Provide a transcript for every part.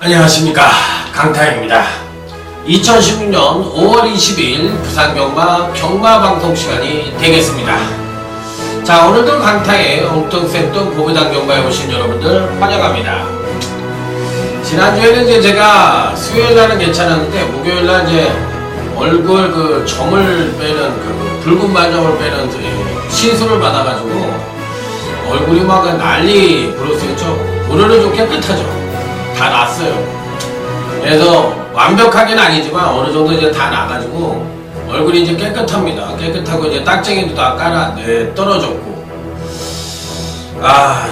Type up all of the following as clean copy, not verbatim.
안녕하십니까, 강타입니다. 2016년 5월 20일 부산경마 경마방송 시간이 되겠습니다. 자, 오늘도 강타의 엉뚱생뚱 고부당 경마에 오신 여러분들 환영합니다. 지난주에는 이제 제가 수요일날은 괜찮았는데 목요일날 이제 얼굴 그 점을 빼는 그 붉은 반점을 빼는 시술을 받아가지고 얼굴이 막 난리 부르스였죠. 오늘은 좀 깨끗하죠. 다 났어요. 그래서 완벽하게는 아니지만 어느 정도 이제 다 나가지고 얼굴이 이제 깨끗합니다. 깨끗하고 이제 딱쟁이도 다 떨어졌고.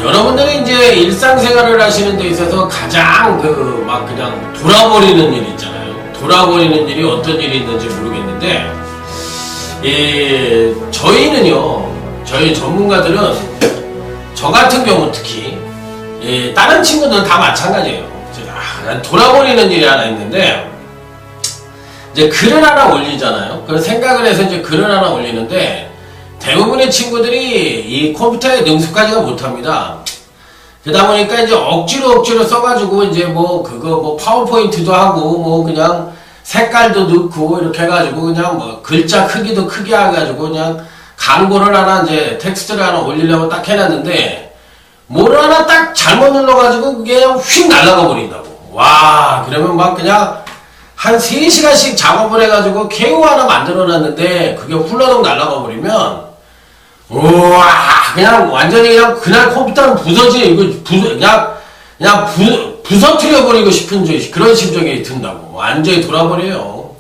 여러분들이 이제 일상생활을 하시는 데 있어서 가장 막 그냥 돌아버리는 일 있잖아요. 돌아버리는 일이 어떤 일이 있는지 모르겠는데, 저희는요, 저희 전문가들은 저 같은 경우 특히, 다른 친구들은 다 마찬가지예요. 돌아버리는 일이 하나 있는데, 이제 글을 하나 올리잖아요. 그런 생각을 해서 이제 글을 하나 올리는데, 대부분의 친구들이 이 컴퓨터에 능숙하지가 못합니다. 그러다 보니까 이제 억지로 써가지고 이제 파워포인트도 하고 그냥 색깔도 넣고 이렇게 해가지고 그냥 글자 크기도 크게 해가지고 그냥 광고를 하나 이제 텍스트를 하나 올리려고 딱 해놨는데, 뭘 하나 딱 잘못 눌러가지고 그게 그냥 휙 날아가 버린다고. 와, 그러면 그냥 한 3시간씩 작업을 해가지고 KO 하나 만들어놨는데 그게 훌러덩 날아가 버리면, 우와, 그냥 완전히 그날 컴퓨터는 그냥 부서뜨려버리고 싶은 그런 심정이 든다고. 완전히 돌아버려요.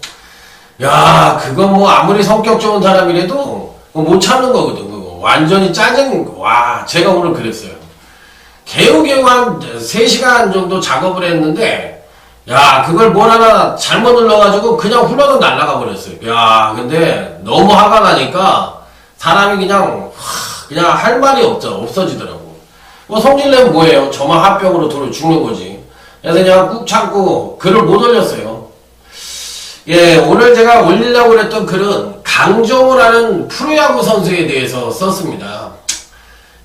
야, 그건 아무리 성격 좋은 사람이라도 못 참는 거거든. 그거. 완전히 와, 제가 오늘 그랬어요. 개우 한 3시간 정도 작업을 했는데, 야, 그걸 뭘 하나 잘못 눌러가지고 그냥 훌러덩 날아가 버렸어요. 야, 근데 너무 화가 나니까 사람이 그냥 할 말이 없어지더라고. 성질내면 뭐예요? 저만 화병으로 죽는 거지. 그래서 그냥 꾹 참고 글을 못 올렸어요. 오늘 제가 올리려고 그랬던 글은 강정호라는 프로야구 선수에 대해서 썼습니다.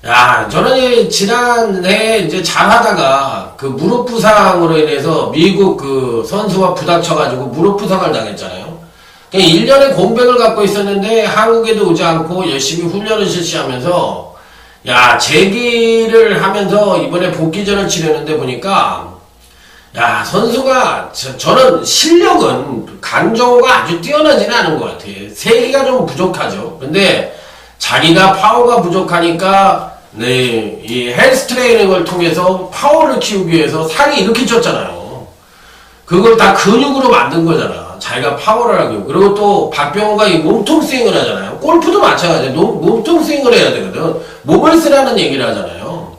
야, 저는 지난해 이제 잘하다가 그 무릎 부상으로 인해서 미국 그 선수와 부닥쳐가지고 무릎 부상을 당했잖아요. 1년의 공백을 갖고 있었는데 한국에도 오지 않고 열심히 훈련을 실시하면서, 야, 재기를 하면서 이번에 복귀전을 치르는데 보니까, 야, 선수가, 저는 실력은 강정호가 아주 뛰어나지는 않은 것 같아요. 세기가 좀 부족하죠. 근데 자기가 파워가 부족하니까, 이 헬스 트레이닝을 통해서 파워를 키우기 위해서 살이 이렇게 쪘잖아요. 그걸 다 근육으로 만든 거잖아. 자기가 파워를 하고. 그리고 또 박병호가 이 몸통 스윙을 하잖아요. 골프도 마찬가지예요. 몸통 스윙을 해야 되거든. 몸을 쓰라는 얘기를 하잖아요.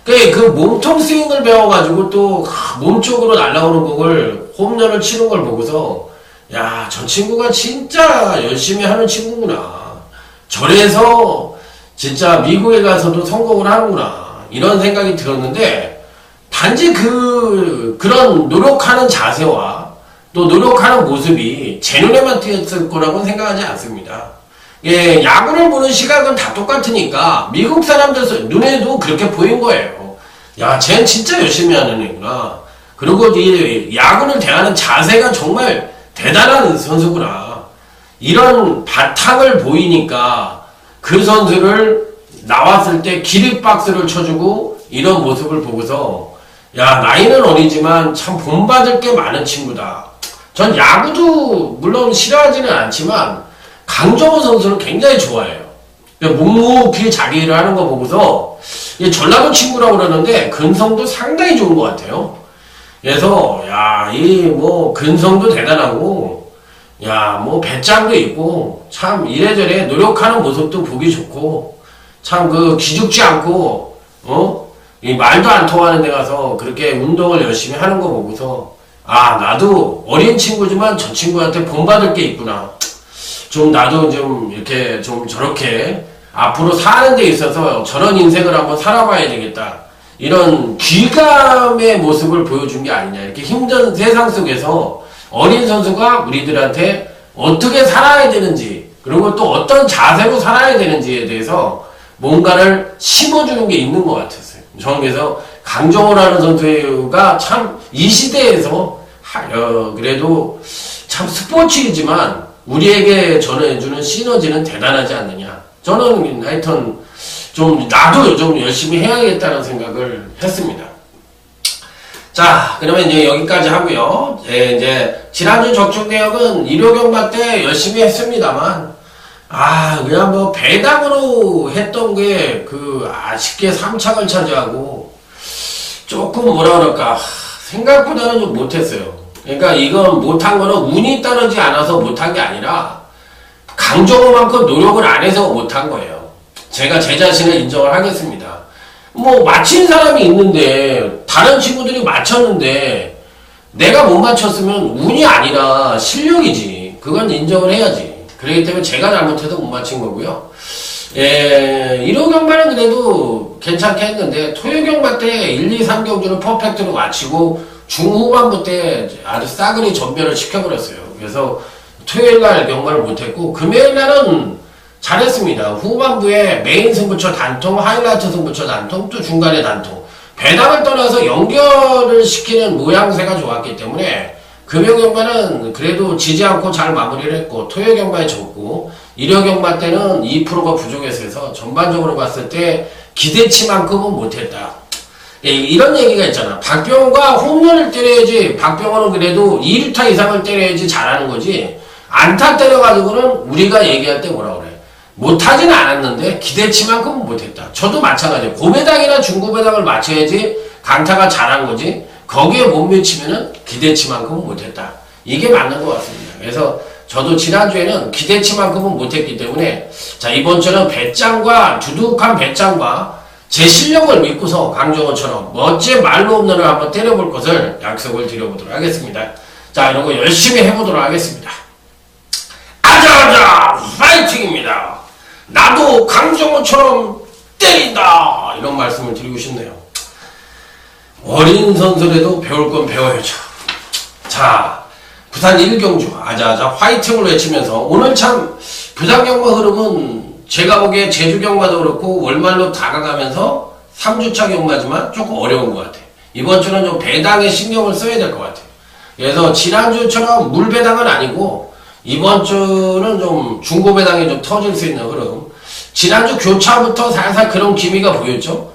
그 몸통 스윙을 배워가지고 또 몸쪽으로 날아오는 공을 홈런을 치는 걸 보고서, 야, 저 친구가 진짜 열심히 하는 친구구나. 저래서 진짜 미국에 가서도 성공을 하는구나. 이런 생각이 들었는데, 단지 그런 노력하는 자세와 또 노력하는 모습이 제 눈에만 띄었을 거라고는 생각하지 않습니다. 야구를 보는 시각은 다 똑같으니까 미국 사람들 눈에도 그렇게 보인 거예요. 야, 쟤는 진짜 열심히 하는 애구나. 그리고 이 야구를 대하는 자세가 정말 대단한 선수구나. 이런 바탕을 보이니까 그 선수를 나왔을 때 기립박수를 쳐주고 이런 모습을 보고서, 야, 나이는 어리지만 참 본받을 게 많은 친구다. 전 야구도 물론 싫어하지는 않지만 강정호 선수를 굉장히 좋아해요. 묵묵히 자기 일을 하는 거 보고서, 전라도 친구라고 그러는데 근성도 상당히 좋은 것 같아요. 그래서 야, 근성도 대단하고, 야, 배짱도 있고, 참 이래저래 노력하는 모습도 보기 좋고, 참 기죽지 않고, 이 말도 안 통하는 데 가서 그렇게 운동을 열심히 하는 거 보고서, 아, 나도 어린 친구지만 저 친구한테 본받을 게 있구나. 좀 나도 좀 이렇게 좀 저렇게 앞으로 사는 데 있어서 저런 인생을 한번 살아봐야 되겠다. 이런 귀감의 모습을 보여준 게 아니냐. 이렇게 힘든 세상 속에서 어린 선수가 우리들한테 어떻게 살아야 되는지, 그리고 또 어떤 자세로 살아야 되는지에 대해서 뭔가를 심어주는 게 있는 것 같았어요. 저는 그래서 강정호라는 선수가 참 이 시대에서 그래도 참 스포츠이지만 우리에게 전해주는 시너지는 대단하지 않느냐. 저는 하여튼 좀 나도 좀 열심히 해야겠다는 생각을 했습니다. 자, 그러면 이제 여기까지 하고요. 이제 지난주 적중 내역은 일요경마 때 열심히 했습니다만, 그냥 뭐 배당으로 했던 게 아쉽게 3착을 차지하고 조금 뭐라 그럴까 생각보다는 좀 못했어요. 그러니까 이건 못한 거는 운이 따르지 않아서 못한 게 아니라 강정호만큼 노력을 안 해서 못한 거예요. 제가 제 자신을 인정을 하겠습니다. 뭐 맞힌 사람이 있는데 다른 친구들이 맞췄는데 내가 못 맞췄으면 운이 아니라 실력이지. 그건 인정을 해야지. 그렇기 때문에 제가 잘못해서 못 맞힌 거고요. 일요경마는 그래도 괜찮게 했는데 토요경마 때 1, 2, 3경주는 퍼펙트로 마치고 중후반부 때 아주 싸그리 전멸을 시켜버렸어요. 그래서 토요일날 경마를 못했고 금요일날은 잘했습니다. 후반부에 메인 승부처 단통, 하이라이트 승부처 단통, 또 중간에 단통. 배당을 떠나서 연결을 시키는 모양새가 좋았기 때문에 금요경마는 그래도 지지 않고 잘 마무리를 했고 토요경마에 졌고 일요경마 때는 2%가 부족해서 전반적으로 봤을 때 기대치만큼은 못했다. 이런 얘기가 있잖아. 박병호가 홈런을 때려야지, 박병호는 그래도 2루타 이상을 때려야지 잘하는 거지, 안타 때려가지고는 우리가 얘기할 때 뭐라 그래, 못하지는 않았는데 기대치만큼은 못했다. 저도 마찬가지예요. 고배당이나 중고배당을 맞춰야지 강타가 잘한 거지 거기에 못 미치면은 기대치만큼은 못했다. 이게 맞는 것 같습니다. 그래서 저도 지난주에는 기대치만큼은 못했기 때문에 자, 이번 주는 배짱과 두둑한 배짱과 제 실력을 믿고서 강정호처럼 멋진 말로 홈런을 한번 때려볼 것을 약속을 드려보도록 하겠습니다. 자, 이런 거 열심히 해보도록 하겠습니다. 아자아자 파이팅입니다. 나도 강정호처럼 때린다. 이런 말씀을 드리고 싶네요. 어린 선수라도 배울 건 배워야죠. 자, 부산 1경주 아자아자 화이팅을 외치면서 오늘 참 부산 경마 흐름은 제가 보기에 제주 경마도 그렇고 월말로 다가가면서 3주차 경마지만 조금 어려운 것 같아요. 이번 주는 좀 배당에 신경을 써야 될 것 같아요. 그래서 지난주처럼 물배당은 아니고 이번 주는 좀 중고배당이 좀 터질 수 있는 흐름. 지난주 교차부터 살살 그런 기미가 보였죠.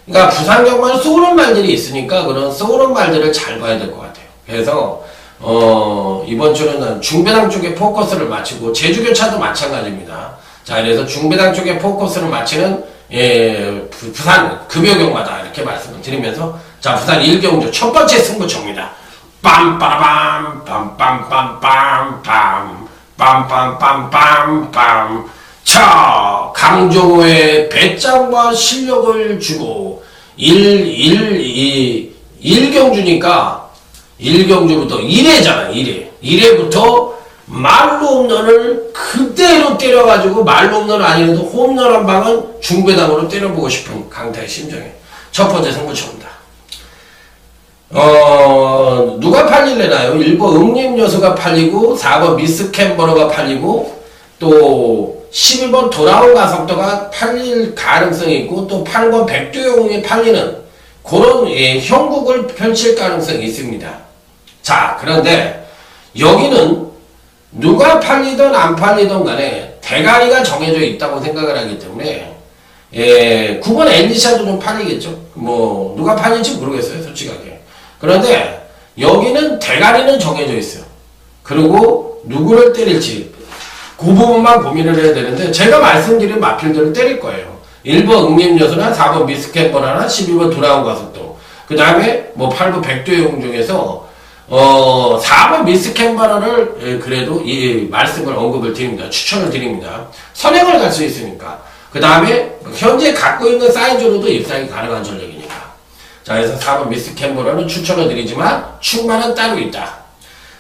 그러니까 부산 경마는 쏘는 말들이 있으니까 그런 쏘는 말들을 잘 봐야 될 것 같아요. 그래서 이번 주는 중배당 쪽에 포커스를 맞추고 제주 교차도 마찬가지입니다. 자, 그래서 중배당 쪽에 포커스를 맞추는 부산 금요경마다 이렇게 말씀을 드리면서 자, 부산 1경주 첫 번째 승부처입니다. 빰빠라밤 빰빰빰빰빰 빰빰빰빰빰. 자, 강정호의 배짱과 실력을 주고 1경주니까 1경주부터 1회잖아. 1회부터 말로 홈런을 그대로 때려가지고 말로 홈런 아니어도 홈런 한 방은 중배당으로 때려보고 싶은 강타의 심정에 첫 번째 승부처입니다. 누가 팔릴래나요? 1번 응림여수가 팔리고 4번 미스캔버러가 팔리고 또 11번 돌아온 가속도가 팔릴 가능성이 있고 또 8번 백두용이 팔리는 그런 형국을 펼칠 가능성이 있습니다. 자, 그런데 여기는 누가 팔리든 안 팔리든 간에 대가리가 정해져 있다고 생각을 하기 때문에 9번 엘리샤도 좀 팔리겠죠. 뭐 누가 팔릴지 모르겠어요, 솔직하게. 그런데 여기는 대가리는 정해져 있어요. 그리고 누구를 때릴지 그 부분만 고민을 해야 되는데 제가 말씀드린 마필들을 때릴 거예요. 1번 응림여수나 4번 미스캔버라나 12번 돌아온 가속도, 그 다음에 뭐 8번 백두용 중에서 4번 미스캔버러를 그래도 이 말씀을 언급을 드립니다. 추천을 드립니다. 선행을 갈 수 있으니까. 그 다음에 현재 갖고 있는 사이즈로도 입상이 가능한 전력이니까. 자, 그래서 4번 미스캔버러는 추천을 드리지만 충만은 따로 있다.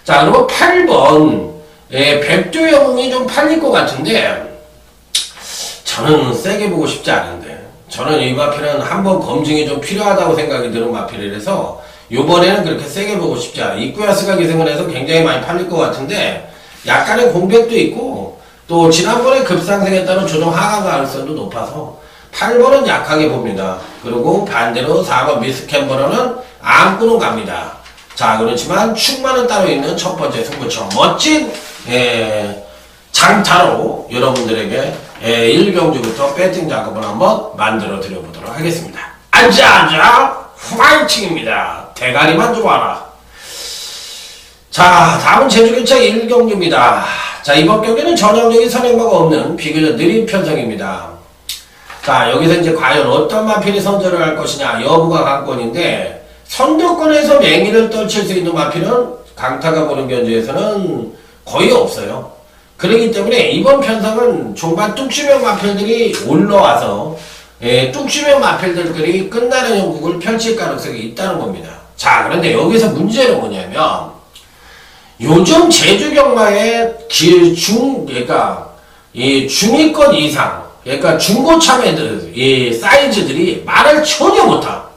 자, 그리고 8번 백두 영웅이 좀 팔릴 것 같은데 저는 세게 보고 싶지 않은데 저는 이 마필은 한번 검증이 좀 필요하다고 생각이 드는 마필이라서 요번에는 그렇게 세게 보고 싶지 않아요. 이쿠야스가 기승을 해서 굉장히 많이 팔릴 것 같은데 약간의 공백도 있고 또 지난번에 급상승에 따른 조정 하강 가능성도 높아서 8번은 약하게 봅니다. 그리고 반대로 4번 미스캠버러는 안구는 갑니다. 자, 그렇지만 축마는 따로 있는 첫 번째 승부처 멋진 장타로 여러분들에게 1경주부터 배팅 작업을 한번 만들어 드려보도록 하겠습니다. 앉아 화이팅입니다. 대가리만 좋아라. 자, 다음은 제주교차 1경주입니다. 자, 이번 경기는 전형적인 선행마가 없는 비교적 느린 편성입니다. 자, 여기서 이제 과연 어떤 마필이 선전을 할 것이냐 여부가 관건인데 선두권에서 맹위를 떨칠 수 있는 마필은 강타가 보는 견주에서는 거의 없어요. 그렇기 때문에 이번 편성은 종반 뚝심형 마필들이 올라와서 뚝심형 마필들끼리 끝나는 형국을 펼칠 가능성이 있다는 겁니다. 자, 그런데 여기서 문제는 뭐냐면 요즘 제주경마의 그러니까 이 중위권 이상, 그러니까 중고참애들 이 사이즈들이 말을 전혀 못하.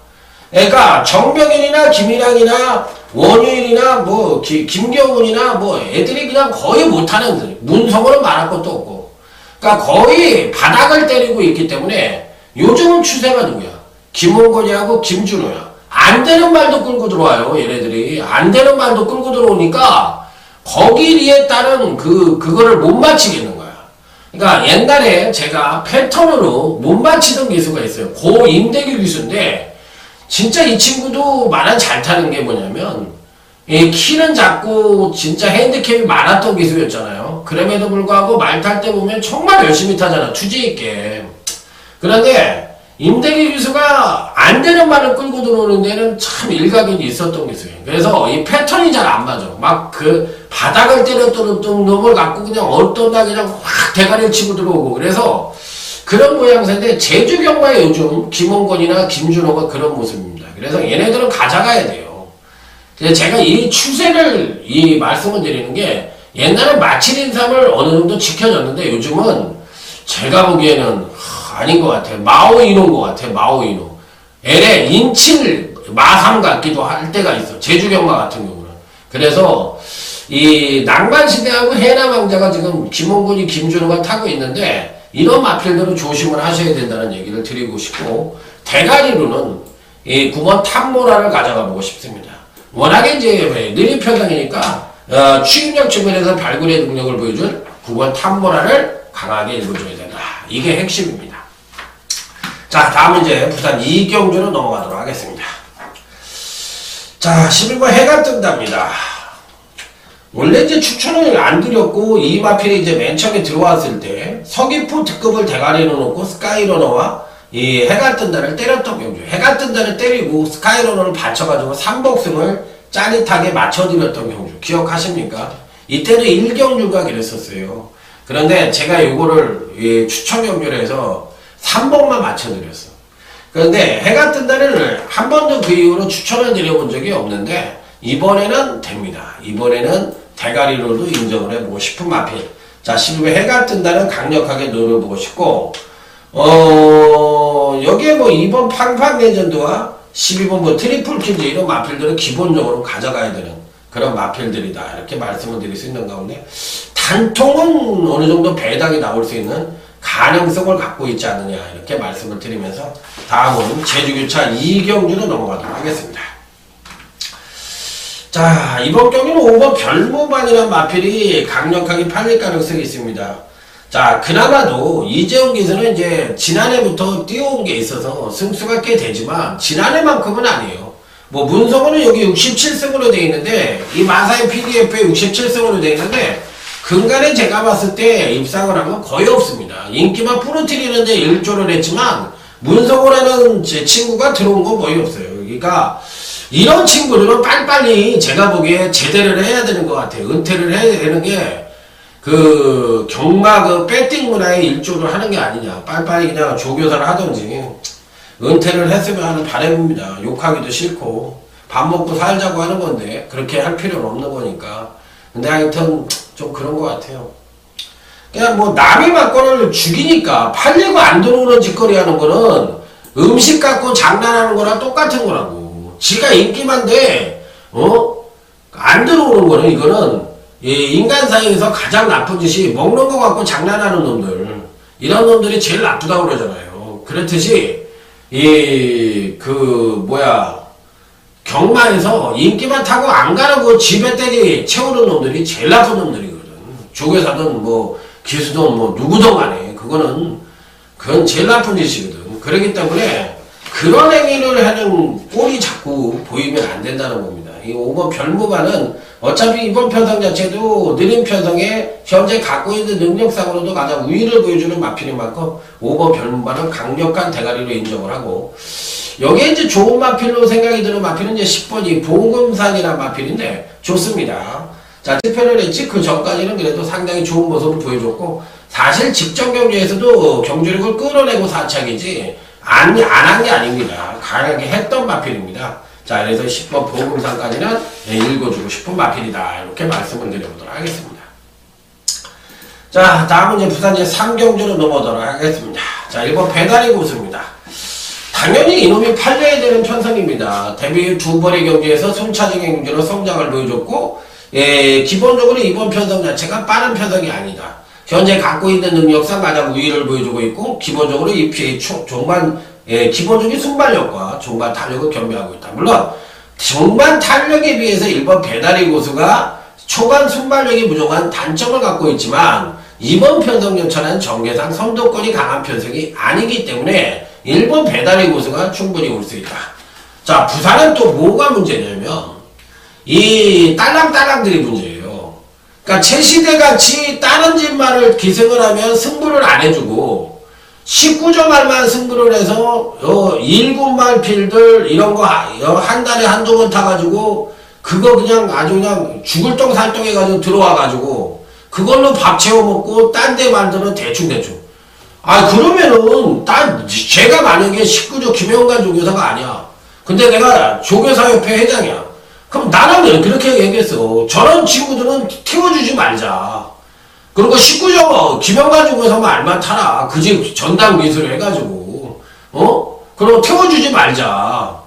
그러니까 정병일이나 김일항이나 원유일이나 뭐 김경훈이나 뭐 애들이 그냥 거의 못하는 문성호는 말할 것도 없고, 그러니까 거의 바닥을 때리고 있기 때문에 요즘은 추세가 누구야? 김홍건이하고 김준호야. 안 되는 말도 끌고 들어와요. 얘네들이 안 되는 말도 끌고 들어오니까 거기에 따른 그거를 못 맞히겠는 거야. 그러니까 옛날에 제가 패턴으로 못 맞히던 기수가 있어요. 고 임대규 기수인데 진짜 이 친구도 말은 잘 타는 게 뭐냐면 키는 작고 진짜 핸디캡이 많았던 기수였잖아요. 그럼에도 불구하고 말 탈 때 보면 정말 열심히 타잖아. 투지 있게. 그런데 임대기 기수가 안 되는 말을 끌고 들어오는 데는 참 일각이 있었던 기수예요. 그래서 이 패턴이 잘 안 맞아. 막 그 바닥을 때렸던 놈을 갖고 그냥 어떤 날 그냥 확 대가리를 치고 들어오고 그래서 그런 모양새인데 제주경마에 요즘 김홍건이나 김준호가 그런 모습입니다. 그래서 얘네들은 가져가야 돼요. 제가 이 추세를 말씀을 드리는 게 옛날에 마칠인삼을 어느 정도 지켜줬는데 요즘은 제가 보기에는 아닌 것 같아요. 마오이노인 것 같아요. 마오이노. LA 인칠 마삼 같기도 할 때가 있어. 제주경마 같은 경우는. 그래서 이 낭만시대하고 해남왕자가 지금 김홍근이 김준호가 타고 있는데 이런 마필들은 조심을 하셔야 된다는 얘기를 드리고 싶고 대가리로는 이 9번 탐모라를 가져가 보고 싶습니다. 워낙에 이제 느린 편성이니까 추임력 측면에서 발굴의 능력을 보여줄 9번 탐모라를 강하게 읽어줘야 된다. 이게 핵심입니다. 자, 다음은 이제 부산 이경주로 넘어가도록 하겠습니다. 자, 11번 해가 뜬답니다. 원래 이제 추천을 안 드렸고 이 마필이 이제 맨 처음에 들어왔을 때 서귀포 특급을 대가리로 놓고 스카이러너와 이 해가 뜬다를 때렸던 경주. 해가 뜬다를 때리고 스카이러너를 받쳐가지고 3복승을 짜릿하게 맞춰드렸던 경주. 기억하십니까? 이때는 1경주가 그랬었어요. 그런데 제가 요거를 추천 경주를 해서 3번만 맞춰드렸어. 그런데 해가 뜬다를 한 번도 그 이후로 추천을 드려본 적이 없는데 이번에는 됩니다. 이번에는 대가리로도 인정을 해보고 싶은 마필. 자, 12번 해가 뜬다는 강력하게 노려보고 싶고 여기에 뭐 2번 팡팡 레전드와 12번 뭐 트리플 퀸즈 이런 마필들은 기본적으로 가져가야 되는 그런 마필들이다. 이렇게 말씀을 드릴 수 있는 가운데 단통은 어느 정도 배당이 나올 수 있는 가능성을 갖고 있지 않느냐 이렇게 말씀을 드리면서 다음은 제주교차 이경주로 넘어가도록 하겠습니다. 자, 이번 경기는 5번 별모반이라는 마필이 강력하게 팔릴 가능성이 있습니다. 자, 그나마도 이재용 기수는 이제 지난해부터 뛰어온 게 있어서 승수가 꽤 되지만 지난해만큼은 아니에요. 뭐 문성호는 여기 67승으로 되어 있는데 이 마사의 PDF에 67승으로 되어 있는데 근간에 제가 봤을 때 입상을 한 건 거의 없습니다. 인기만 부러뜨리는데 일조를 했지만 문성호라는 제 친구가 들어온 건 거의 없어요. 그러니까 이런 친구들은 빨리빨리 제가 보기에 제대를 해야 되는 것 같아요. 은퇴를 해야 되는 게 경마 배팅 문화에 일조를 하는 게 아니냐. 빨리빨리 그냥 조교사를 하든지 은퇴를 했으면 하는 바람입니다. 욕하기도 싫고 밥 먹고 살자고 하는 건데 그렇게 할 필요는 없는 거니까. 근데 하여튼 좀 그런 것 같아요. 그냥 뭐 남이 막거를 죽이니까 팔리고 안 들어오는 짓거리 하는 거는 음식 갖고 장난하는 거랑 똑같은 거라고. 지가 인기만 돼, 안 들어오는 거는 이거는 인간 사이에서 가장 나쁜 짓이 먹는 거 갖고 장난하는 놈들. 이런 놈들이 제일 나쁘다고 그러잖아요. 그렇듯이, 경마에서 인기만 타고 안 가는 그 지배떼기 채우는 놈들이 제일 나쁜 놈들이거든. 조교사든 뭐, 기수든 뭐, 누구든 간에. 그건 제일 나쁜 짓이거든. 그렇기 때문에 그런 행위를 하는 꼴이 자꾸 보이면 안 된다는 겁니다. 이 5번 별무반은 어차피 이번 편성 자체도 느린 편성에 현재 갖고 있는 능력상으로도 가장 우위를 보여주는 마필인 만큼 5번 별무반은 강력한 대가리로 인정을 하고, 여기에 이제 좋은 마필로 생각이 드는 마필은 이제 10번이 봉금산이라는 마필인데 좋습니다. 자, 7편을 했지 그 전까지는 그래도 상당히 좋은 모습을 보여줬고, 사실 직전 경기에서도 경주력을 끌어내고 사착이지 안 한 게 아닙니다. 강하게 했던 마필입니다. 자, 그래서 10번 보금산까지는 읽어주고 싶은 마필이다. 이렇게 말씀을 드려보도록 하겠습니다. 자, 다음은 이제 부산제 상경주로 넘어오도록 하겠습니다. 자, 1번 배달이 고수입니다. 당연히 이놈이 팔려야 되는 편성입니다. 데뷔 두 번의 경기에서 순차적인 경기로 성장을 보여줬고, 기본적으로 이번 편성 자체가 빠른 편성이 아니다. 현재 갖고 있는 능력상 가장 우위를 보여주고 있고, 기본적으로 EPA 기본적인 순발력과 종반 탄력을 겸비하고 있다. 물론 종반 탄력에 비해서 1번 배달의 고수가 초반 순발력이 부족한 단점을 갖고 있지만, 이번 편성 연차는 전개상 선도권이 강한 편성이 아니기 때문에 1번 배달의 고수가 충분히 올 수 있다. 자, 부산은 또 뭐가 문제냐면 이 딸랑딸랑들이 문제예요. 그러니까 최시대같이 다른 집만을 기승을 하면 승부를 안 해주고, 19점 말만 승부를 해서 1군말 필들 이런 거 한 달에 한두 번 타가지고 그거 그냥 아주 그냥 죽을 똥 살똥 해가지고 들어와가지고 그걸로 밥 채워 먹고 딴 데 만드는 대충대충. 그러면은 제가 만약에 19조 김영관 조교사가 아니야. 근데 내가 조교사협회 회장이야. 그럼 나는 그렇게 얘기했어. 저런 친구들은 태워주지 말자. 그리고 19점 김영관 조교사만 알만 타라. 그 집 전담 기술을 해가지고 그럼 태워주지 말자.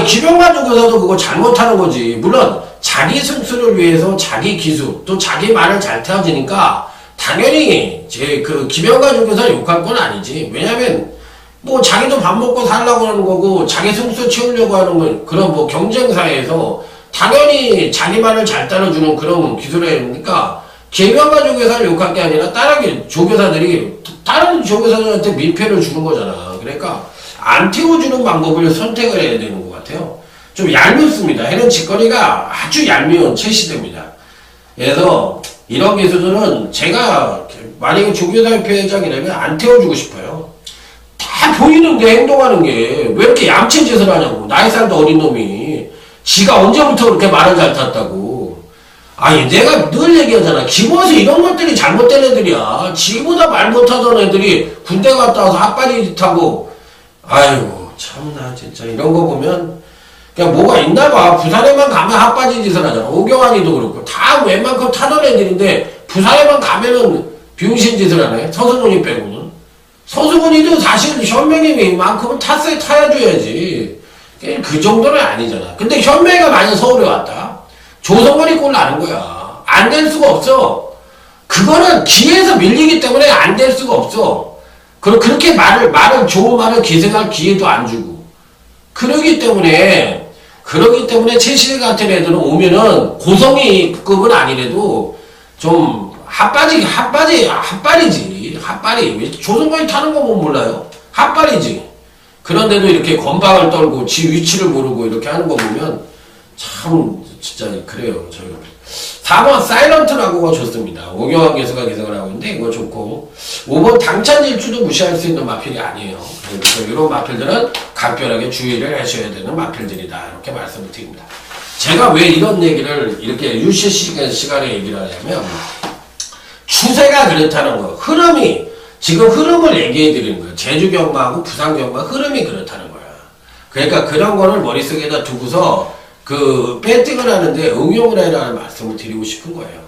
김영관 조교사도 그거 잘못하는 거지. 물론 자기 승수를 위해서 자기 기술 또 자기 말을 잘 태워지니까 당연히 김영관 조교사 욕할 건 아니지. 왜냐면 뭐 자기도 밥 먹고 살려고 하는 거고 자기 승수 채우려고 하는 건 그런 뭐 경쟁사에서 당연히 자기 말을 잘 따라주는 그런 기술이니까 김영관 조교사를 욕할 게 아니라 다른 조교사들이 다른 조교사들한테 민폐를 주는 거잖아. 그러니까 안 태워주는 방법을 선택을 해야 되는 것 같아요. 좀 얄밉습니다. 해는 짓거리가 아주 얄미운 최시대입니다. 그래서 이런 기술들은 제가 만약에 조교사협회 회장이라면 안 태워주고 싶어요. 다 보이는데 행동하는 게 왜 이렇게 얌체 짓을 하냐고. 나이 살도 어린 놈이 지가 언제부터 그렇게 말을 잘 탔다고. 내가 늘 얘기하잖아. 기본에서 이런 것들이 잘못된 애들이야. 지보다 말 못하던 애들이 군대 갔다 와서 핫바지 짓하고. 아이고 참나 진짜 이런 거 보면 그냥 뭐가 있나봐. 부산에만 가면 핫바지 짓을 하잖아. 오경환이도 그렇고 다 웬만큼 타던 애들인데 부산에만 가면은 병신 짓을 하네. 서승훈이 빼고는. 서승훈이도 사실 현명님만큼은 타야줘야지. 그 정도는 아니잖아. 근데 현명이가 만약 서울에 왔다. 조성원이 꼴 나는 거야. 안 될 수가 없어. 그거는 기회에서 밀리기 때문에 안 될 수가 없어. 그렇게 좋은 말을 기생할 기회도 안 주고. 그러기 때문에 최시대 같은 애들은 오면은 고성이급은 아니래도 좀 핫바리지. 핫바리. 조성관이 타는 거 못 몰라요? 핫바리지. 그런데도 이렇게 건방을 떨고 지 위치를 모르고 이렇게 하는 거 보면 참 진짜 그래요. 4번 사일런트라고가 좋습니다. 오경환 교수가 기생을 하고 있는데 이거 좋고, 5번 당찬질주도 무시할 수 있는 마필이 아니에요. 그래서 이런 마필들은 각별하게 주의를 하셔야 되는 마필들이다. 이렇게 말씀을 드립니다. 제가 왜 이런 얘기를 이렇게 유시 시간에 얘기를 하냐면 추세가 그렇다는 거. 지금 흐름을 얘기해 드리는 거예요. 제주 경마하고 부산 경마 흐름이 그렇다는 거야. 그러니까 그런 거를 머릿속에다 두고서 배팅을 하는데 응용을 해라는 말씀을 드리고 싶은 거예요.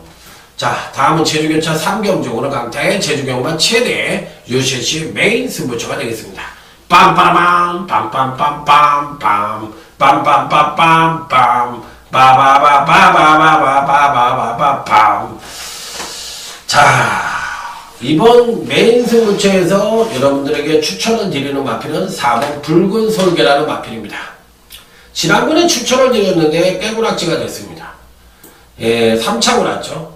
자, 다음은 제주교차 3경주. 오늘 강타의 제주경마 최대 UCC 메인 승부처가 되겠습니다. 빰빠라밤, 빰빰빰빰빰, 빰빰빰빰빰, 빠바바바바바바바바바밤. 자, 이번 메인 승부처에서 여러분들에게 추천을 드리는 마필은 4번 붉은 솔개라는 마필입니다. 지난번에 추천을 드렸는데 깨구락지가 됐습니다. 예, 3차고 났죠.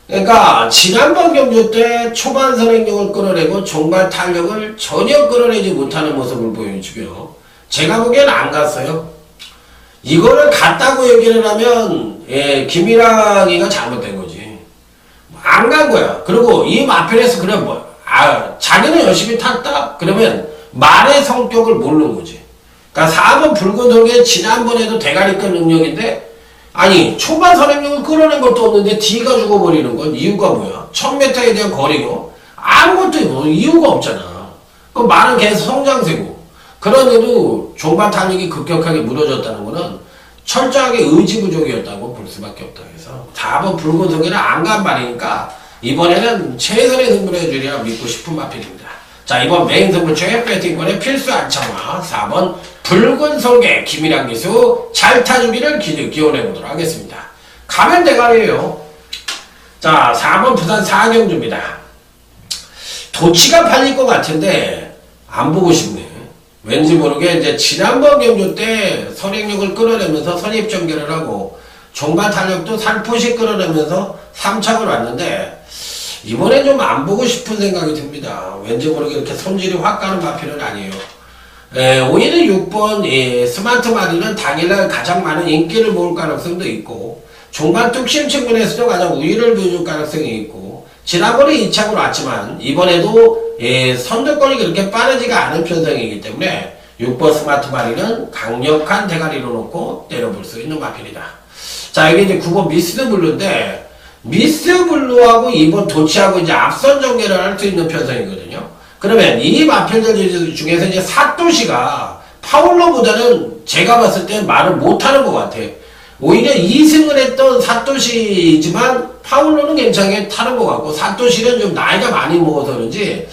그러니까 지난번 경주 때 초반 선행력을 끌어내고 종발 탄력을 전혀 끌어내지 못하는 모습을 보여주고요. 제가 보기엔 안 갔어요. 이거를 갔다고 얘기를 하면 김일랑이가 잘못된 거지. 안 간 거야. 그리고 이 마필에서 그래 자기는 열심히 탔다? 그러면 말의 성격을 모르는 거지. 그러니까 4번 붉은 돌게 지난번에도 대가리 끈 능력인데 아니 초반 선행력을 끌어낸 것도 없는데 D가 죽어버리는 건 이유가 뭐야? 1000m에 대한 거리고 아무것도 뭐 이유가 없잖아. 그 말은 계속 성장세고 그런데도 종반 탄력이 급격하게 무너졌다는 거는 철저하게 의지 부족이었다고 볼 수밖에 없다. 그래서 4번 붉은 성에는 안 간 말이니까 이번에는 최선의 승부를 해주리라 믿고 싶은 마필입니다. 자, 이번 메인 승부처의 배팅권의 필수 안창화 4번 붉은 솔개 김일랑 기수 잘 타주기를 기원해보도록 하겠습니다. 가면 대가리에요. 자, 4번 부산 4경주입니다. 도치가 팔릴 것 같은데 안 보고 싶네. 왠지 모르게 이제 지난번 경주 때 선행력을 끌어내면서 선입전개를 하고 종반 탄력도 살포시 끌어내면서 3착을 왔는데 이번엔 좀 안 보고 싶은 생각이 듭니다. 왠지 모르게 이렇게 손질이 확 가는 마필은 아니에요. 오히려 6번 스마트 마리는 당일날 가장 많은 인기를 모을 가능성도 있고 종반 뚝심 측면에서도 가장 우위를 보여줄 가능성이 있고 지난번에 2착으로 왔지만 이번에도 선두권이 그렇게 빠르지가 않은 편성이기 때문에 6번 스마트 마리는 강력한 대가리로 놓고 때려볼 수 있는 마필이다. 자, 이게 이제 9번 미스드 블루인데 미스드 블루하고 2번 도치하고 이제 앞선 전개를 할 수 있는 편성이거든요. 그러면 이 마필들 중에서 이제 사토시가 파울러보다는 제가 봤을 때 말을 못하는 것 같아. 오히려 2승을 했던 사토시지만 파울러는 괜찮게 타는 것 같고 사토시는 좀 나이가 많이 먹어서 그런지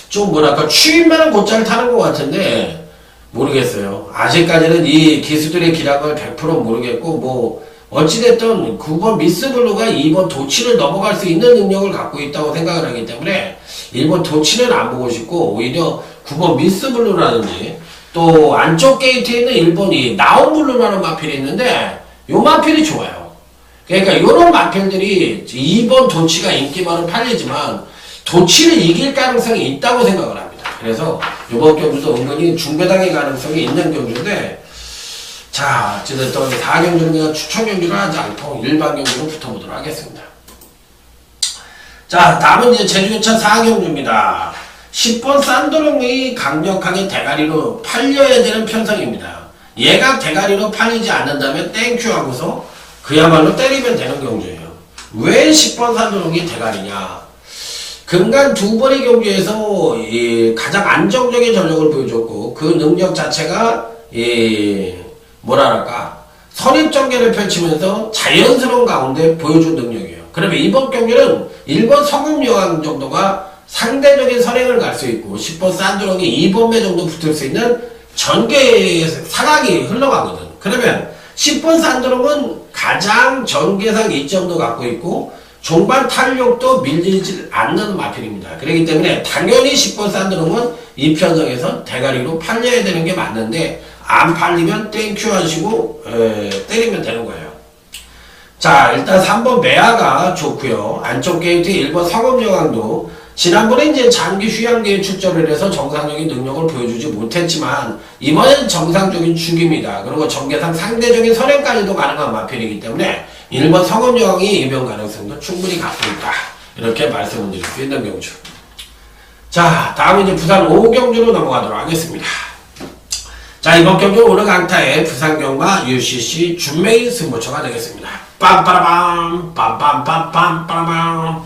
좀 뭐랄까 추임만은 곧잘 타는 것 같은데 모르겠어요. 아직까지는 이 기수들의 기량을 100% 모르겠고 뭐 어찌됐든 9번 미스블루가 2번 도치를 넘어갈 수 있는 능력을 갖고 있다고 생각을 하기 때문에 1번 도치는 안 보고 싶고 오히려 9번 미스블루라든지 또 안쪽 게이트에 있는 1번이 나온블루라는 마필이 있는데 요 마필이 좋아요. 그러니까 요런 마필들이 2번 도치가 인기만은 팔리지만 도치를 이길 가능성이 있다고 생각을 합니다. 그래서 요번 경주도 은근히 중배당의 가능성이 있는 경주인데 자, 어쨌든 4경주는 그냥 추천 경주를 하지 않고 일반 경주로 붙어보도록 하겠습니다. 자, 다음은 이제 제주교차 4경주입니다. 10번 산도롱이 강력하게 대가리로 팔려야 되는 편성입니다. 얘가 대가리로 팔리지 않는다면 땡큐 하고서 그야말로 때리면 되는 경주예요. 왜 10번 산도롱이 대가리냐? 근간 2번의 경주에서 가장 안정적인 전력을 보여줬고 그 능력 자체가 뭐랄까 선입전개를 펼치면서 자연스러운 가운데 보여준 능력이에요. 그러면 이번 경기는 1번 성음여왕 정도가 상대적인 선행을 갈 수 있고 10번 산드롱이 2번 매 정도 붙을 수 있는 전개 상황이 흘러가거든. 그러면 10번 산드롱은 가장 전개상 이점도 갖고 있고 종반 탄력도 밀리지 않는 마필입니다. 그렇기 때문에 당연히 10번 산드롱은 이 편성에서 대가리로 팔려야 되는 게 맞는데 안 팔리면 땡큐 하시고 때리면 되는 거예요. 자, 일단 3번 메아가 좋고요. 안쪽 게이트 1번 성업여왕도 지난번에 이제 장기 휴양기에 출전을 해서 정상적인 능력을 보여주지 못했지만 이번엔 정상적인 죽입니다. 그리고 전개상 상대적인 선행까지도 가능한 마필이기 때문에 1번 성업여왕이 이변 가능성도 충분히 갖고 있다. 이렇게 말씀을 드릴 수 있는 경주. 자, 다음은 이제 부산 5경주로 넘어가도록 하겠습니다. 자, 이번 경주 오늘 강타의 부산경마 UCC 준메인 승부처가 되겠습니다. 빰빠라밤 빰빰빰빰빰빰.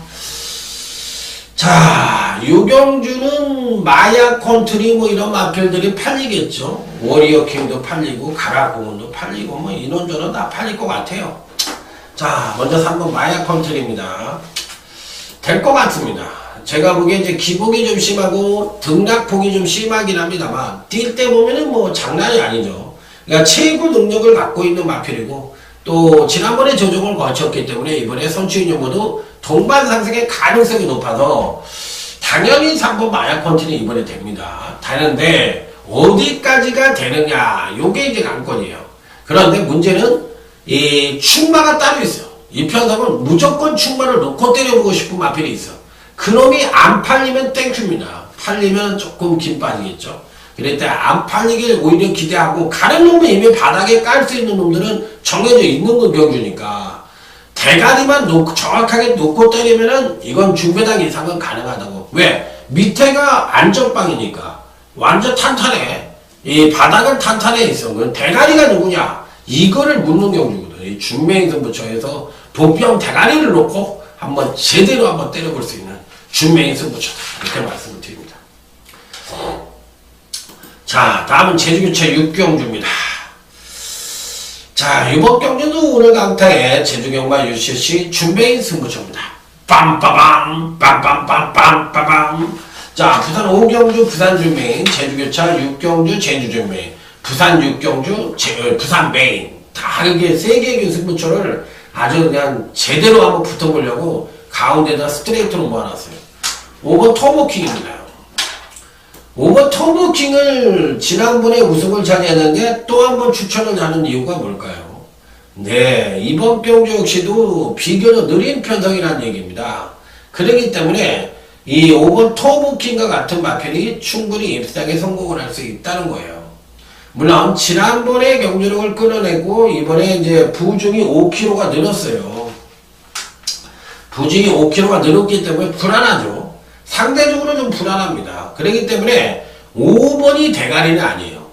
자, 유경주는 마약 컨트리 뭐 이런 마필들이 팔리겠죠. 워리어킹도 팔리고 가라공원도 팔리고 뭐 이런저런 다 팔릴 것 같아요. 자, 먼저 3번 마약 컨트리입니다. 될 것 같습니다. 제가 보기에 이제 기복이 좀 심하고 등락폭이 좀 심하긴 합니다만 뛸 때 보면은 뭐 장난이 아니죠. 그러니까 최고 능력을 갖고 있는 마필이고 또 지난번에 조정을 거쳤기 때문에 이번에 선취인 연보도 동반 상승의 가능성이 높아서 당연히 3번 마약 컨트리 이번에 됩니다. 되는데 어디까지가 되느냐 요게 이제 관건이에요. 그런데 문제는 이 충마가 따로 있어요. 이 편성은 무조건 충마를 놓고 때려보고 싶은 마필이 있어. 그놈이 안 팔리면 땡큐입니다. 팔리면 조금 김 빠지겠죠. 그럴 때 안 팔리길 오히려 기대하고 가는 놈은 이미 바닥에 깔 수 있는 놈들은 정해져 있는 건 경주니까 대가리만 놓고 정확하게 놓고 때리면은 이건 중배당 이상은 가능하다고. 왜? 밑에가 안전빵이니까 완전 탄탄해. 이 바닥은 탄탄해 있어. 그럼 대가리가 누구냐? 이거를 묻는 경주거든. 이 준매인승부처에서 복병 대가리를 놓고 한번 제대로 한번 때려볼 수 있는 준매인승부처다. 이렇게 말씀을 드립니다. 자, 다음은 제주교체 6경주입니다. 자, 이번 경주도 오늘 강타에 제주경마 UCC 준매인 승부처입니다. 빰빠밤 빰빰빰빰빰빰. 자, 부산 5경주 부산 준매인, 제주교차 6경주 제주 준매인, 부산 6경주 부산 메인. 다 이게 3개의 승부처를 아주 그냥 제대로 한번 붙어보려고 가운데다 스트레이트로 모아놨어요. 5번 터보킹입니다. 5번 터보킹을 지난번에 우승을 차지했는데 또 한 번 추천을 하는 이유가 뭘까요? 네, 이번 경주 역시도 비교적 느린 편성이라는 얘기입니다. 그렇기 때문에 이 5번 터보킹과 같은 마필이 충분히 입상에 성공을 할 수 있다는 거예요. 물론 지난번에 경주력을 끌어내고 이번에 이제 부중이 5kg가 늘었어요. 부중이 5kg가 늘었기 때문에 불안하죠. 상대적으로 좀 불안합니다. 그렇기 때문에 5번이 대가리는 아니에요.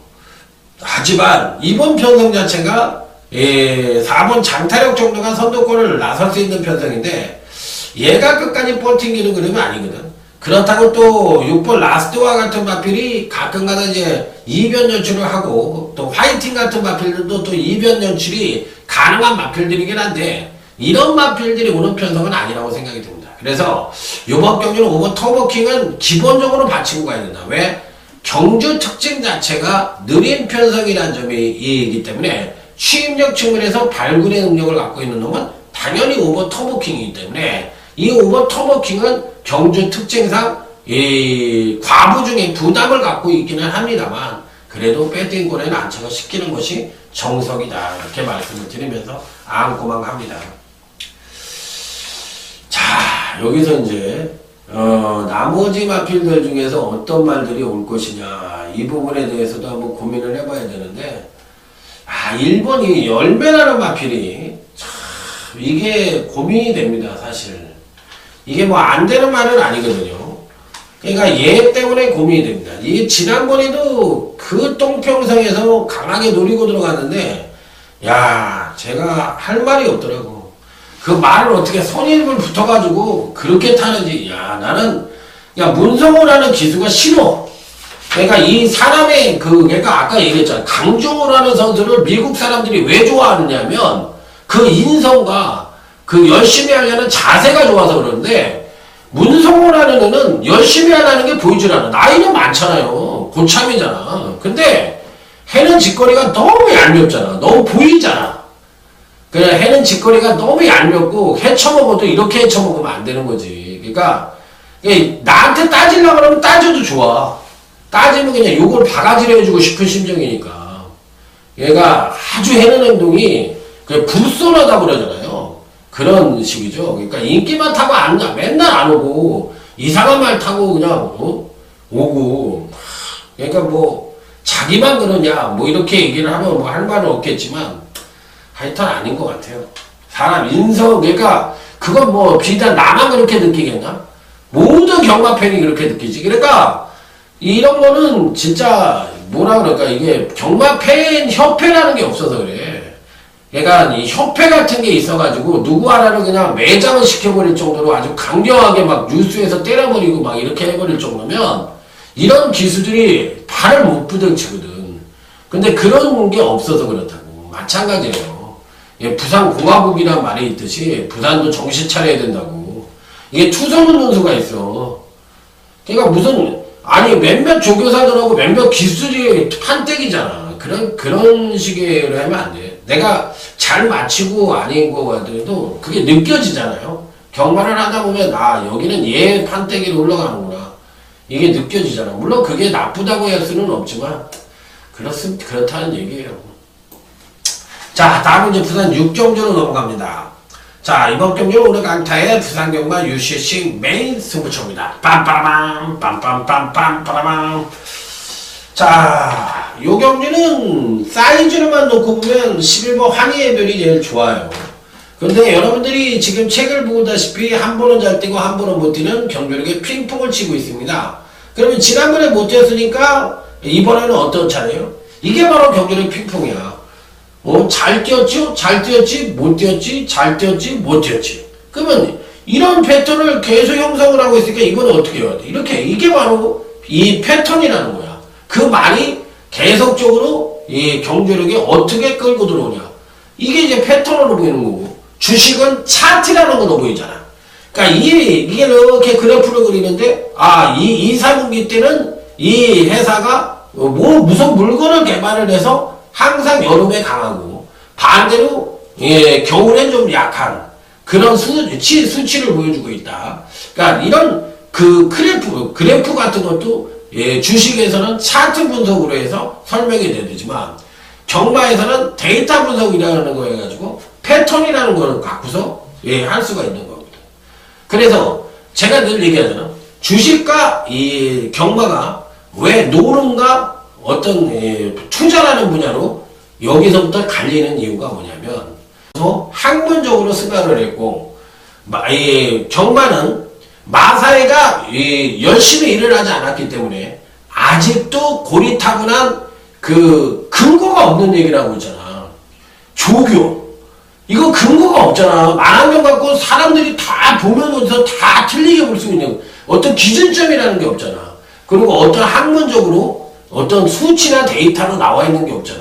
하지만 이번 편성 자체가 4번 장타력 정도가 선두권을 나설 수 있는 편성인데 얘가 끝까지 버팅기는 그림은 아니거든. 그렇다고 또 6번 라스트와 같은 마필이 가끔가다 이제 이변 연출을 하고 또 화이팅 같은 마필들도 또 이변 연출이 가능한 마필들이긴 한데 이런 마필들이 오는 편성은 아니라고 생각이 듭니다. 그래서 이번 경주는 5번 터보킹은 기본적으로 받치고 가야 된다. 왜? 경주 특징 자체가 느린 편성이라는 점이 이기 때문에 취입력 측면에서 발굴의 능력을 갖고 있는 놈은 당연히 5번 터보킹이기 때문에 이 5번 터보킹은 경주 특징상 이 과부 중에 부담을 갖고 있기는 합니다만 그래도 배팅골에는 안착을 시키는 것이 정석이다. 이렇게 말씀을 드리면서 안고만 합니다. 자, 여기서 이제 나머지 마필들 중에서 어떤 말들이 올 것이냐 이 부분에 대해서도 한번 고민을 해봐야 되는데 1번이 열매라는 마필이 참 이게 고민이 됩니다. 사실 이게 뭐 안 되는 말은 아니거든요. 그러니까 얘 때문에 고민이 됩니다. 이게 지난번에도 그 똥평성에서 강하게 노리고 들어갔는데 야 제가 할 말이 없더라고. 그 말을 어떻게 선입을 붙어가지고 그렇게 타는지. 야 나는 야 문성호라는 기수가 싫어. 그러니까 이 사람의 그러니까 아까 얘기했잖아. 강정호라는 선수를 미국 사람들이 왜 좋아하느냐면 그 인성과 그 열심히 하려는 자세가 좋아서 그러는데 문성호라는 애는 열심히 하라는 게 보이질 않아. 나이는 많잖아요. 고참이잖아. 근데 해는 짓거리가 너무 얄밉잖아. 너무 보이잖아. 그냥 해는 짓거리가 너무 얄밉고 해쳐먹어도 이렇게 해쳐먹으면 안 되는 거지. 그러니까 나한테 따지려고 그러면 따져도 좋아. 따지면 그냥 요걸 바가지로 해주고 싶은 심정이니까. 얘가 아주 해는 행동이 불손하다고 그러잖아요. 그런 식이죠. 그러니까 인기만 타고 안 가. 맨날 안 오고 이상한 말 타고 그냥 오고. 그러니까 뭐 자기만 그러냐 뭐 이렇게 얘기를 하면 뭐 할 말은 없겠지만 하여튼 아닌 것 같아요. 사람 인성 그러니까 그건 뭐 비단 나만 그렇게 느끼겠나? 모든 경마 팬이 그렇게 느끼지. 그러니까 이런 거는 진짜 뭐라 그럴까 이게 경마 팬 협회라는 게 없어서 그래. 그러니까 이 협회 같은 게 있어가지고 누구 하나를 그냥 매장을 시켜버릴 정도로 아주 강경하게 막 뉴스에서 때려버리고 막 이렇게 해버릴 정도면 이런 기수들이 발을 못 부딪히거든. 근데 그런 게 없어서 그렇다고. 마찬가지예요. 예, 부산공화국이란 말이 있듯이 부산도 정신 차려야 된다고. 이게 투서문 논수가 있어. 그러니까 무슨 아니 몇몇 조교사들하고 몇몇 기술이 판때기잖아. 그런 식으로 하면 안 돼. 내가 잘 맞히고 아닌 거 같아도 그게 느껴지잖아요. 경마를 하다 보면 아 여기는 얘 판때기로 올라가는구나. 이게 느껴지잖아. 물론 그게 나쁘다고 할 수는 없지만 그렇다는 얘기예요. 자, 다음은 이제 부산 6경주로 넘어갑니다. 자, 이번 경주는 오늘 강타의 부산경마 UCC 메인 승부처입니다. 빰빠라밤, 빰빰빰빰빠라밤. 자, 요 경주는 사이즈로만 놓고 보면 11번 환희의 별이 제일 좋아요. 근데 여러분들이 지금 책을 보다시피 한 번은 잘 뛰고 한 번은 못 뛰는 경주력에 핑퐁을 치고 있습니다. 그러면 지난번에 못 뛰었으니까 이번에는 어떤 차례요? 이게 바로 경주력 핑퐁이야. 잘 뛰었지? 잘 뛰었지? 못 뛰었지? 잘 뛰었지? 못 뛰었지? 그러면 이런 패턴을 계속 형성을 하고 있으니까 이거는 어떻게 해야 돼? 이렇게 이게 바로 이 패턴이라는 거야. 그 말이 계속적으로 이 경주력이 어떻게 끌고 들어오냐. 이게 이제 패턴으로 보이는 거고 주식은 차트라는 걸로 보이잖아. 그러니까 이게 이렇게 그래프를 그리는데 이 4분기 때는 이 회사가 무슨 물건을 개발을 해서 항상 여름에 강하고 반대로 겨울에 좀 약한 그런 수치를 보여주고 있다. 그러니까 이런 그 그래프 같은 것도 주식에서는 차트 분석으로 해서 설명이 되지만 경마에서는 데이터 분석이라는 거 해가지고 패턴이라는 거를 갖고서 할 수가 있는 겁니다. 그래서 제가 늘 얘기하잖아. 주식과 이 경마가 왜 노름과 어떤 투자라는 분야로 여기서부터 갈리는 이유가 뭐냐면 학문적으로 생각을 했고 경마는 마사회가 열심히 일을 하지 않았기 때문에 아직도 고리타분한 그 근거가 없는 얘기를 하고 있잖아. 조교 이거 근거가 없잖아. 만학경 갖고 사람들이 다 보면서 다 틀리게 볼 수 있는 어떤 기준점이라는 게 없잖아. 그리고 어떤 학문적으로 어떤 수치나 데이터로 나와 있는 게 없잖아.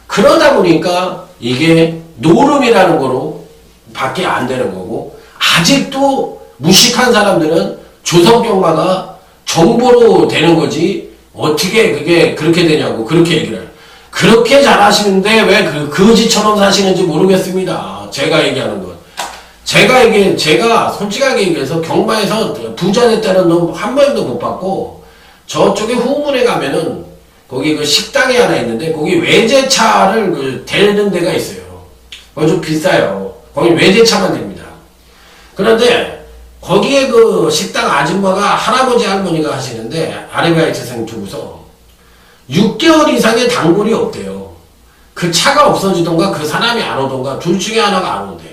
그러다 보니까 이게 노름이라는 거로 밖에 안 되는 거고 아직도 무식한 사람들은 조선경마가 정보로 되는 거지 어떻게 그게 그렇게 되냐고 그렇게 얘기를 해요. 그렇게 잘하시는데 왜 거지처럼 사시는지 모르겠습니다. 제가 얘기하는 건. 제가 솔직하게 얘기해서 경마에서 부자 됐다는 놈 한 번도 못 봤고 저쪽에 후문에 가면은 거기 그 식당이 하나 있는데 거기 외제차를 대는 데가 있어요. 거기 좀 비싸요. 거기 외제차만 됩니다. 그런데 거기에 그 식당 아줌마가 할아버지 할머니가 하시는데 아르바이트생 두고서 6개월 이상의 단골이 없대요. 그 차가 없어지던가 그 사람이 안 오던가 둘 중에 하나가 안 온대.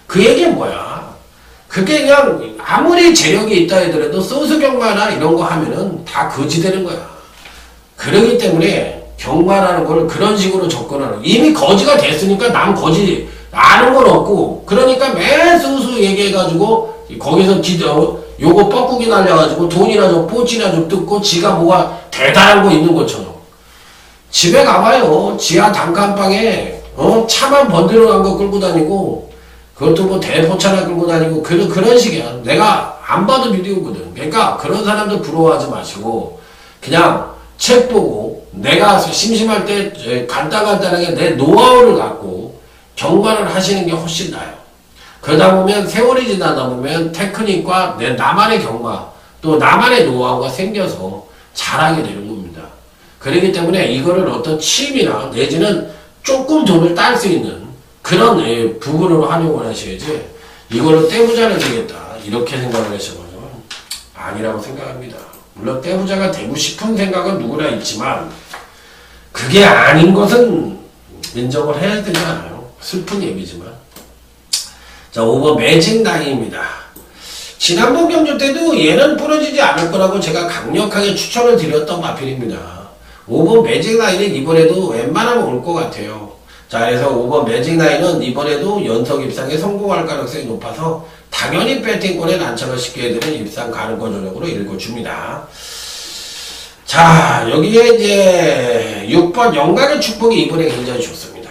그 얘기는 뭐야? 그게 그냥 아무리 재력이 있다 하더라도 소수경마나 이런 거 하면은 다 거지 되는 거야. 그러기 때문에 경마라는 걸 그런 식으로 접근하는 이미 거지가 됐으니까 남 거지 아는 건 없고 그러니까 매 소수 얘기해가지고 거기서 요거 뻐꾸기 날려가지고 돈이나 좀 뽀찌나 좀 뜯고 지가 뭐가 대단한 거 있는 것처럼 집에 가봐요. 지하 단칸방에 차만 번들어 간 거 끌고 다니고 그것도 뭐 대포차나 끌고 다니고 그런 식이야. 내가 안 봐도 비디오거든. 그러니까 그런 사람들 부러워하지 마시고 그냥 책 보고 내가 심심할 때 간단하게 내 노하우를 갖고 경마를 하시는 게 훨씬 나아요. 그러다 보면 세월이 지나다 보면 테크닉과 나만의 경마 또 나만의 노하우가 생겨서 잘하게 되는 겁니다. 그렇기 때문에 이거를 어떤 취미나 내지는 조금 돈을 딸 수 있는 그런 부분으로 활용을 하셔야지 이걸로 떼부자는 되겠다 이렇게 생각을 하셔가지고 아니라고 생각합니다. 물론 떼부자가 되고 싶은 생각은 누구나 있지만 그게 아닌 것은 인정을 해야 되지 않아요. 슬픈 얘기지만. 자, 5번 매직나인입니다. 지난번 경주 때도 얘는 부러지지 않을 거라고 제가 강력하게 추천을 드렸던 마필입니다. 5번 매직나인은 이번에도 웬만하면 올 것 같아요. 자, 그래서 5번 매직나인은 이번에도 연속 입상에 성공할 가능성이 높아서 당연히 배팅권에 난처를 시키게 되는 입상 가능권 전역으로 읽어줍니다. 자, 여기에 이제 6번 영광의 축복이 이번에 굉장히 좋습니다.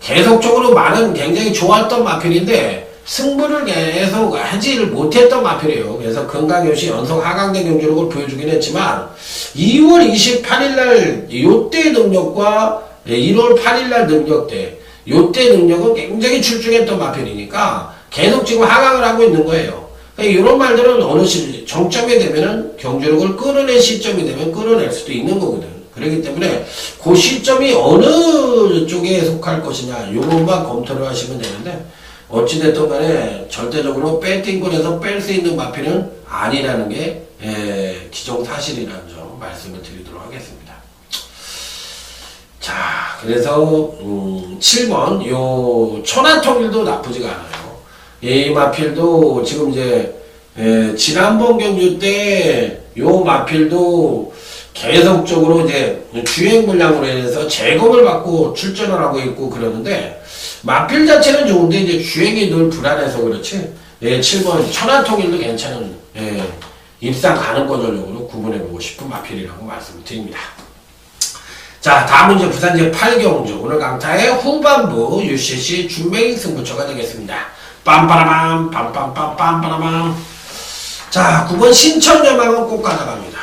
계속적으로 많은 굉장히 좋았던 마필인데 승부를 계속 하지를 못했던 마필이에요. 그래서 건강효시 연속 하강된 경기력을 보여주긴 했지만 2월 28일날 요때 능력과 1월 8일날 능력대 요때 능력은 굉장히 출중했던 마필이니까 계속 지금 하강을 하고 있는 거예요. 이런 말들은 어느 정점이 되면은 경주력을 끌어낼 시점이 되면 끌어낼 수도 있는 거거든. 그렇기 때문에 그 시점이 어느 쪽에 속할 것이냐 요것만 검토를 하시면 되는데 어찌됐든 간에 절대적으로 배팅권에서 뺄 수 있는 마필은 아니라는 게 기정사실이라는 점 말씀을 드리도록 하겠습니다. 자, 그래서 7번 요 천안통일도 나쁘지가 않아요. 이 마필도 지금 이제 지난번 경주 때 요 마필도 계속적으로 이제 주행 물량으로 인해서 재검을 받고 출전을 하고 있고 그러는데 마필 자체는 좋은데 이제 주행이 늘 불안해서 그렇지. 7번 천안통일도 괜찮은 입상 가능권 전력으로 구분해보고 싶은 마필이라고 말씀을 드립니다. 자, 다음은 이제 부산제 8경주 오늘 강타의 후반부 UCC 준맹 승부처가 되겠습니다. 빰빠라밤 빰빰빰빰빠라밤. 자, 9번 신천여망은 꼭 가져갑니다.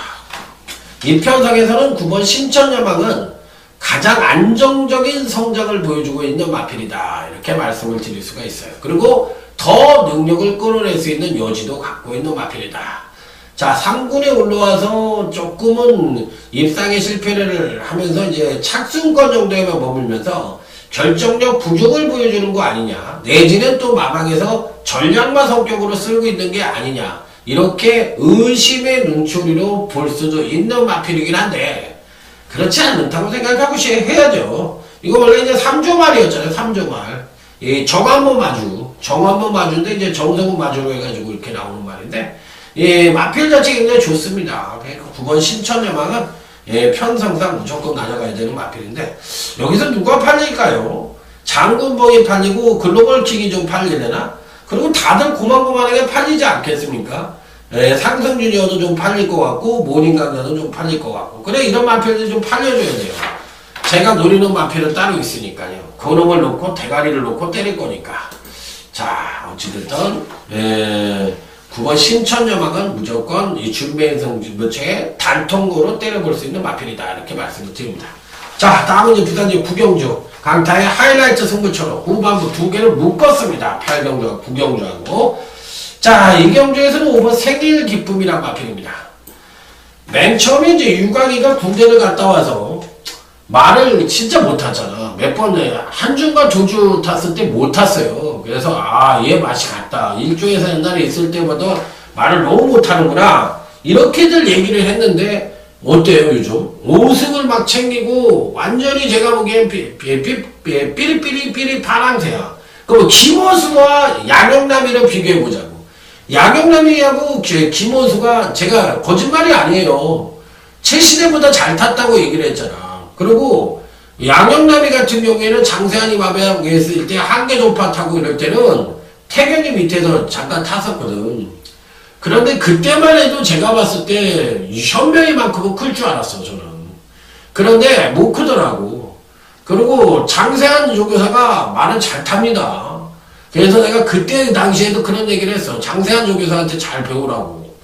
이 편성에서는 9번 신천여망은 가장 안정적인 성장을 보여주고 있는 마필이다 이렇게 말씀을 드릴 수가 있어요. 그리고 더 능력을 끌어낼 수 있는 여지도 갖고 있는 마필이다. 자, 3군에 올라와서 조금은 입상에 실패를 하면서 이제 착순권 정도에만 머물면서 결정력 부족을 보여주는 거 아니냐, 내지는 또 마방에서 전략마 성격으로 쓰고 있는 게 아니냐, 이렇게 의심의 눈초리로 볼 수도 있는 마필이긴 한데 그렇지 않다고 생각하고 해야죠. 이거 원래 이제 3조 말이었잖아요. 3조 말. 정한모 마주, 정한모 마주인데 이제 정성훈 마주로 해가지고 이렇게 나오는 말인데 마필 자체 굉장히 좋습니다. 9번 신천여망은 편성상 무조건 가져가야 되는 마필인데 여기서 누가 팔릴까요? 장군봉이 팔리고 글로벌킥이 좀 팔리려나? 그리고 다들 고만고만하게 팔리지 않겠습니까? 상승주니어도 좀 팔릴 것 같고 모닝강자도 좀 팔릴 것 같고 그래 이런 마필들 좀 팔려줘야 돼요. 제가 노리는 마필은 따로 있으니까요. 그놈을 놓고 대가리를 놓고 때릴 거니까. 자, 어찌됐든 9번 신천여망은 무조건 이 준비행성 무체에 단통고로 때려볼 수 있는 마필이다 이렇게 말씀을 드립니다. 자, 다음은 이제 부산지 9경주 강타의 하이라이트 승부처로 후반부 두 개를 묶었습니다. 8경주와 9경주하고. 자, 이 경주에서는 5번 생일 기쁨이란 마필입니다. 맨 처음에 이제 유광이가 군대를 갔다 와서 말을 진짜 못 탔잖아. 몇 번에 한중과 조주 탔을 때 못 탔어요. 그래서 얘 맛이 갔다. 일조에서 옛날에 있을 때보다 말을 너무 못 하는구나. 이렇게들 얘기를 했는데 어때요 요즘? 5승을 막 챙기고 완전히 제가 보기엔 삐리삐리 파랑새야. 그럼 김호수와 양영남이를 비교해보자고. 양영남이하고 김호수가 제가 거짓말이 아니에요. 최시대보다 잘 탔다고 얘기를 했잖아. 그리고 양영남이 같은 경우에는 장세환이 마비하고 있을 때 한계종파 타고 이럴 때는 태경이 밑에서 잠깐 탔었거든. 그런데 그때만 해도 제가 봤을 때 현명이만큼은 클 줄 알았어 저는. 그런데 못 크더라고. 그리고 장세환 조교사가 말은 잘 탑니다. 그래서 내가 그때 당시에도 그런 얘기를 했어. 장세환 조교사한테 잘 배우라고.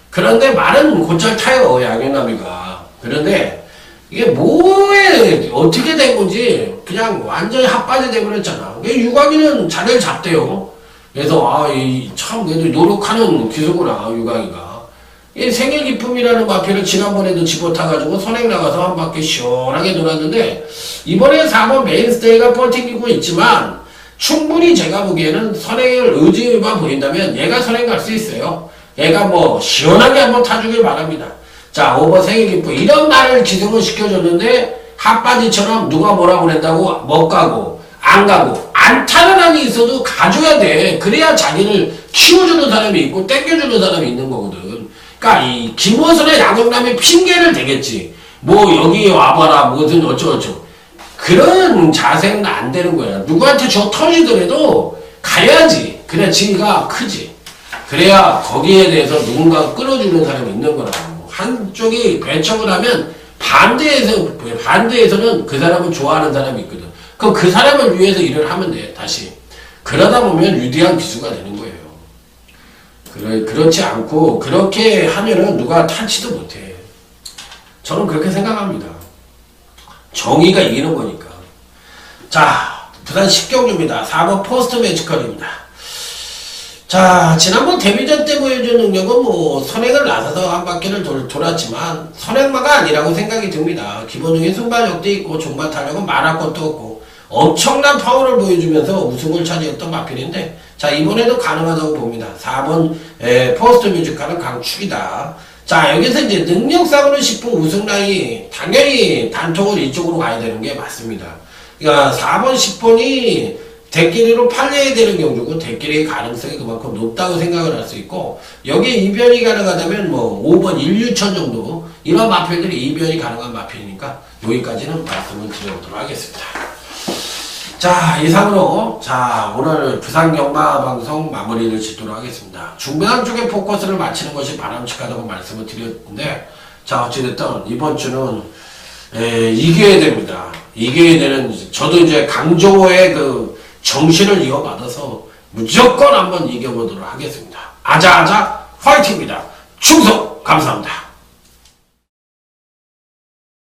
그런데 말은 곧잘 타요 양영남이가. 그런데 이게 뭐에 어떻게 된 건지 그냥 완전히 핫바지 돼버렸잖아. 유광이는 자리를 잡대요. 그래서 참 그래도 노력하는 기수구나 유광이가. 이 생일 기쁨이라는 마필을 지난번에도 집어타가지고 선행 나가서 한 바퀴 시원하게 놀았는데 이번에 4번 메인스테이가 버티고 있지만 충분히 제가 보기에는 선행을 의지만 보인다면 얘가 선행 갈 수 있어요. 얘가 뭐 시원하게 한번 타주길 바랍니다. 자, 5번 생일 기쁨. 이런 말을 기승을 시켜줬는데 핫바지처럼 누가 뭐라고 그랬다고 못 가고 안 가고 안 타는 한이 있어도 가줘야 돼. 그래야 자기를 키워주는 사람이 있고 땡겨주는 사람이 있는 거거든. 그러니까 이 김호선의 양영남의 핑계를 대겠지. 뭐 여기 와봐라 뭐든 어쩌고저쩌고. 그런 자세는 안 되는 거야. 누구한테 저 터지더라도 가야지. 그래야 지가 크지. 그래야 거기에 대해서 누군가 끌어주는 사람이 있는 거라고. 한쪽이 배척을 하면 반대에서는 그 사람을 좋아하는 사람이 있거든. 그럼 그 사람을 위해서 일을 하면 돼, 다시. 그러다 보면 위대한 기수가 되는 거예요. 그렇지 않고, 그렇게 하면은 누가 탈지도 못해. 저는 그렇게 생각합니다. 정의가 이기는 거니까. 자, 부산 10경주입니다. 4번 포스트 매지컬입니다. 자, 지난번 데뷔전 때 보여준 능력은 뭐 선행을 나서서 한 바퀴를 돌았지만 선행마가 아니라고 생각이 듭니다. 기본적인 순발력도 있고 종반 탄력은 말할 것도 없고 엄청난 파워를 보여주면서 우승을 차지했던 마필인데, 자, 이번에도 가능하다고 봅니다. 4번 포스트 뮤지컬은 강축이다. 자, 여기서 이제 능력상으로 싶은 우승 라인 당연히 단통을 이쪽으로 가야 되는 게 맞습니다. 그러니까 4번 10번이 대끼리로 팔려야 되는 경주고 대끼리의 가능성이 그만큼 높다고 생각을 할 수 있고, 여기에 이변이 가능하다면 뭐 5번 1유천 정도 이런 마필들이 이변이 가능한 마필이니까 여기까지는 말씀을 드려보도록 하겠습니다. 자, 이상으로 자 오늘 부산 경마 방송 마무리를 짓도록 하겠습니다. 중배당 쪽에 포커스를 맞추는 것이 바람직하다고 말씀을 드렸는데, 자 어찌됐든 이번 주는 이겨야 됩니다. 이겨야 되는, 저도 이제 강조의 그 정신을 이어받아서 무조건 한번 이겨보도록 하겠습니다. 아자아자 화이팅입니다. 충성 감사합니다.